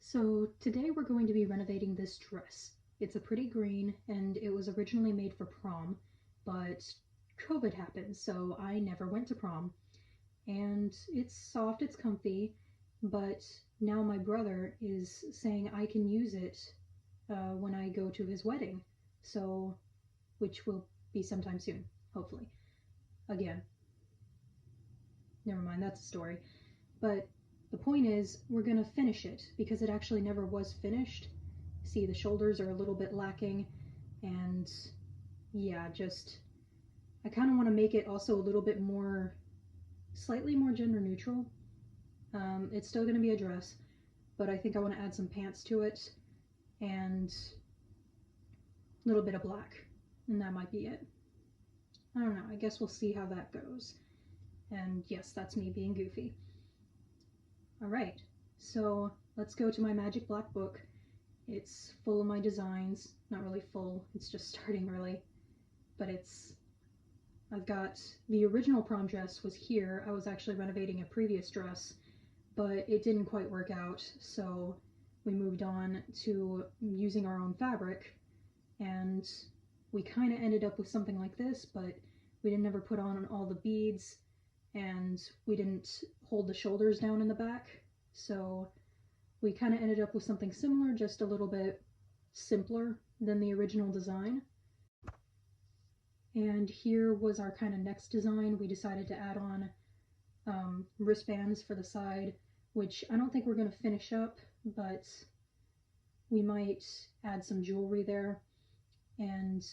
So today we're going to be renovating this dress. It's a pretty green and it was originally made for prom, but COVID happened, so I never went to prom. And it's soft, it's comfy, but now my brother is saying I can use it when I go to his wedding, so which will be sometime soon, hopefully. Again, never mind, that's a story. But the point is, we're gonna finish it because it actually never was finished. See, the shoulders are a little bit lacking, and yeah, just I kind of want to make it also a little bit more, slightly more gender neutral. It's still gonna be a dress, but I think I want to add some pants to it and a little bit of black, and that might be it. I don't know. I guess we'll see how that goes. And yes, that's me being goofy. All right, so let's go to my magic black book. It's full of my designs. Not really full, it's just starting really. But I've got the original prom dress was here. I was actually renovating a previous dress, but it didn't quite work out. So we moved on to using our own fabric, and we kind of ended up with something like this, but we didn't ever put on all the beads and we didn't hold the shoulders down in the back. So we kind of ended up with something similar, just a little bit simpler than the original design. And here was our kind of next design. We decided to add on wristbands for the side, which I don't think we're going to finish up, but we might add some jewelry there. And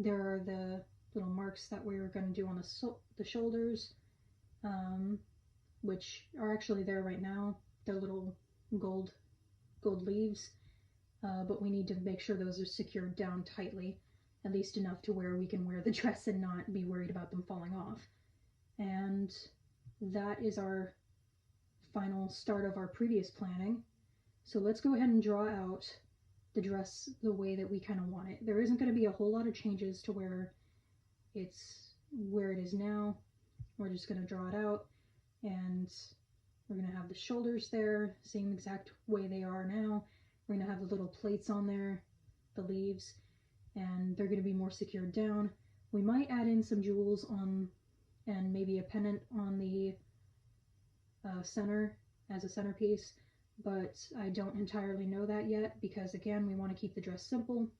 there are the little marks that we were going to do on the shoulders, which are actually there right now. They're little gold leaves, but we need to make sure those are secured down tightly, at least enough to where we can wear the dress and not be worried about them falling off. And that is our final start of our previous planning. So let's go ahead and draw out the dress the way that we kind of want it. There isn't going to be a whole lot of changes to where it is now. We're just going to draw it out, and we're going to have the shoulders there, same exact way they are now. We're going to have the little plates on there, the leaves, and they're going to be more secured down. We might add in some jewels on, and maybe a pendant on the center as a centerpiece, but I don't entirely know that yet because, again, we want to keep the dress simple,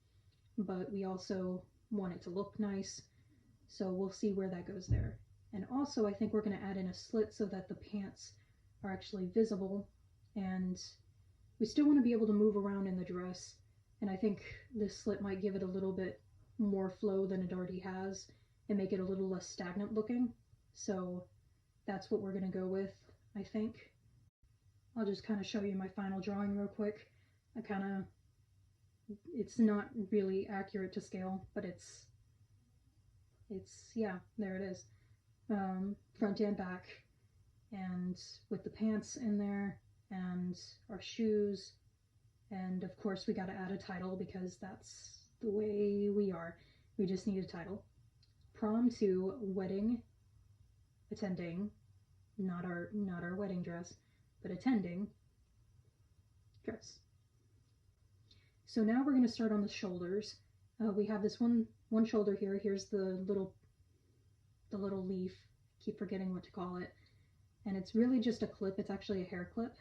but we also want it to look nice, so we'll see where that goes there. And also, I think we're going to add in a slit so that the pants are actually visible, and we still want to be able to move around in the dress, and I think this slit might give it a little bit more flow than it already has and make it a little less stagnant looking. So that's what we're going to go with, I think. I'll just kind of show you my final drawing real quick. It's not really accurate to scale, but it's yeah, there it is. Front and back, and with the pants in there, and our shoes, and of course we got to add a title because that's the way we are. We just need a title. Prom to wedding attending, not our wedding dress, but attending dress. So now we're going to start on the shoulders. We have this one shoulder here. Here's the little leaf. I keep forgetting what to call it. And it's really just a clip. It's actually a hair clip,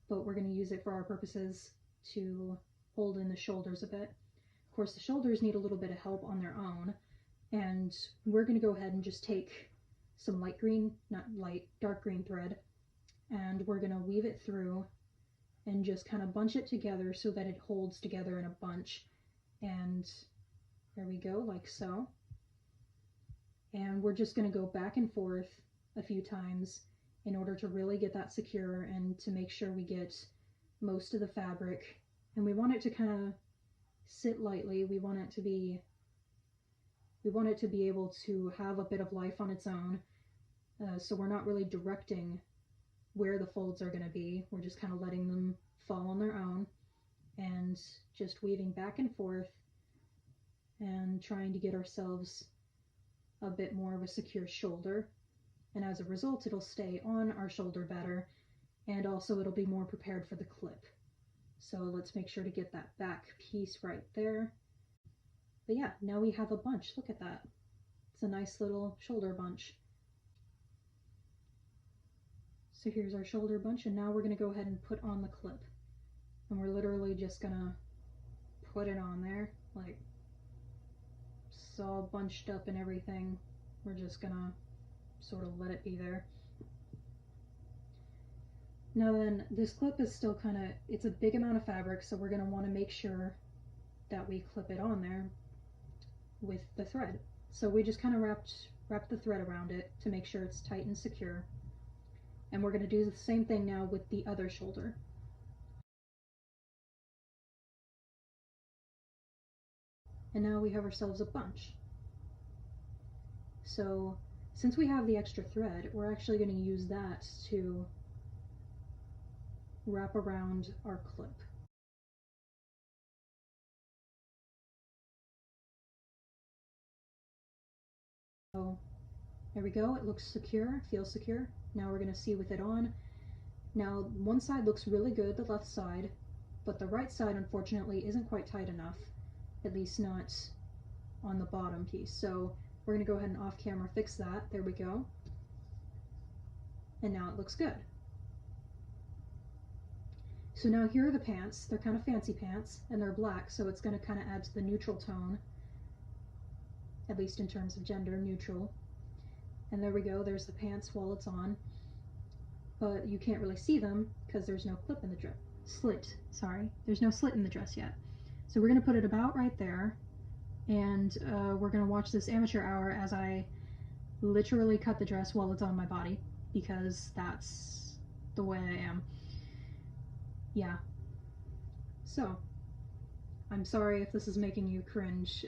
but we're going to use it for our purposes to hold in the shoulders a bit. Of course, the shoulders need a little bit of help on their own, and we're going to go ahead and just take some dark green thread, and we're going to weave it through and just kind of bunch it together so that it holds together in a bunch. And there we go, like so. And we're just going to go back and forth a few times in order to really get that secure and to make sure we get most of the fabric. And we want it to kind of sit lightly. We want it to be able to have a bit of life on its own. So we're not really directing where the folds are going to be. We're just kind of letting them fall on their own and just weaving back and forth and trying to get ourselves a bit more of a secure shoulder. And as a result, it'll stay on our shoulder better, and also it'll be more prepared for the clip. So let's make sure to get that back piece right there. But yeah, now we have a bunch. Look at that. It's a nice little shoulder bunch. So here's our shoulder bunch, and now we're going to go ahead and put on the clip. And we're literally just going to put it on there, like, it's all bunched up and everything. We're just going to sort of let it be there. Now then, this clip is still kind of, it's a big amount of fabric, so we're going to want to make sure that we clip it on there with the thread. So we just kind of wrap the thread around it to make sure it's tight and secure. And we're going to do the same thing now with the other shoulder. And now we have ourselves a bunch. So since we have the extra thread, we're actually going to use that to wrap around our clip. So there we go, it looks secure, feels secure. Now we're going to see with it on. Now one side looks really good, the left side, but the right side unfortunately isn't quite tight enough, at least not on the bottom piece. So we're going to go ahead and off camera fix that. There we go. And now it looks good. So now here are the pants. They're kind of fancy pants, and they're black, so it's going to kind of add to the neutral tone, at least in terms of gender neutral. And there we go, there's the pants while it's on. But you can't really see them because there's no clip in the dress. There's no slit in the dress yet. So we're going to put it about right there, and we're going to watch this amateur hour as I literally cut the dress while it's on my body, because that's the way I am. Yeah. So, I'm sorry if this is making you cringe,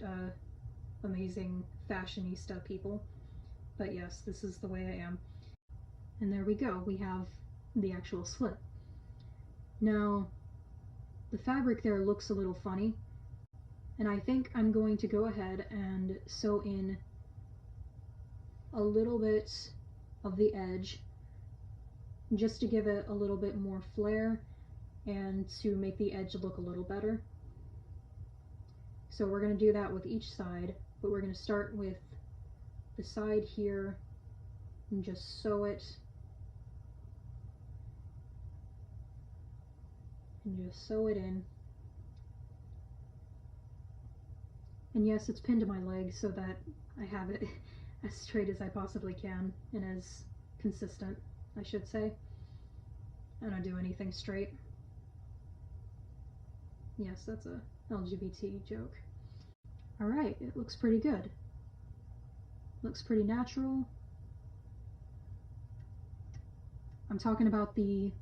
amazing fashionista people, but yes, this is the way I am. And there we go, we have the actual slit. Now, the fabric there looks a little funny, and I think I'm going to go ahead and sew in a little bit of the edge just to give it a little bit more flair and to make the edge look a little better. So we're going to do that with each side, but we're going to start with the side here and just sew it in. And yes, it's pinned to my leg so that I have it as straight as I possibly can, and as consistent, I should say. I don't do anything straight. Yes, that's a LGBT joke. Alright, it looks pretty good. Looks pretty natural. I'm talking about the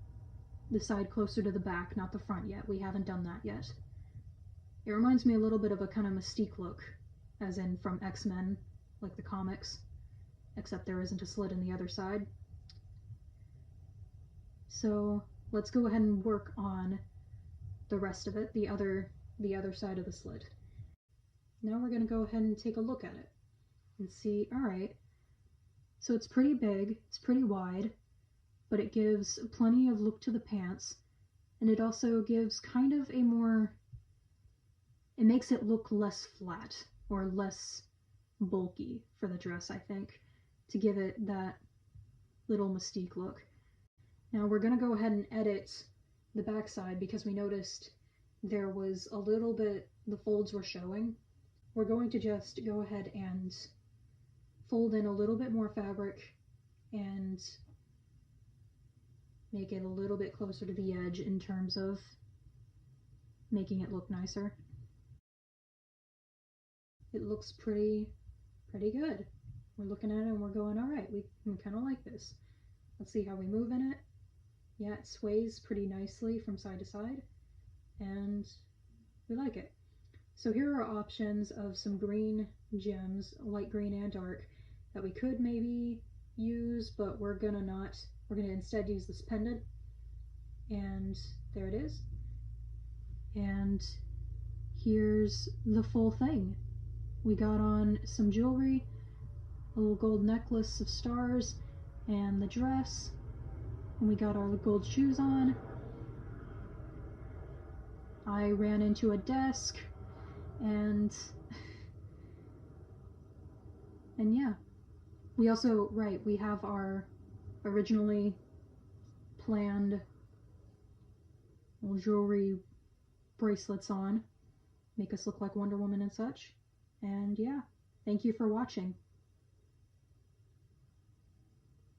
side closer to the back, not the front yet. We haven't done that yet. It reminds me a little bit of a kind of Mystique look, as in from X-Men, like the comics, except there isn't a slit in the other side. So let's go ahead and work on the rest of it, the other side of the slit. Now we're going to go ahead and take a look at it and see, alright, so it's pretty big, it's pretty wide, but it gives plenty of look to the pants, and it also gives kind of a more, it makes it look less flat or less bulky for the dress, I think, to give it that little Mystique look. Now we're going to go ahead and edit the backside because we noticed there was a little bit, the folds were showing. We're going to just go ahead and fold in a little bit more fabric and make it a little bit closer to the edge in terms of making it look nicer. It looks pretty good. We're looking at it and we're going, alright, we kind of like this. Let's see how we move in it. Yeah, it sways pretty nicely from side to side, and we like it. So here are options of some green gems, light green and dark, that we could maybe use, but we're gonna not. We're gonna instead use this pendant, and there it is. And here's the full thing. We got on some jewelry, a little gold necklace of stars, and the dress, and we got our gold shoes on. I ran into a desk, and yeah. We also, right, we have our originally planned jewelry bracelets on, make us look like Wonder Woman and such. And yeah, thank you for watching.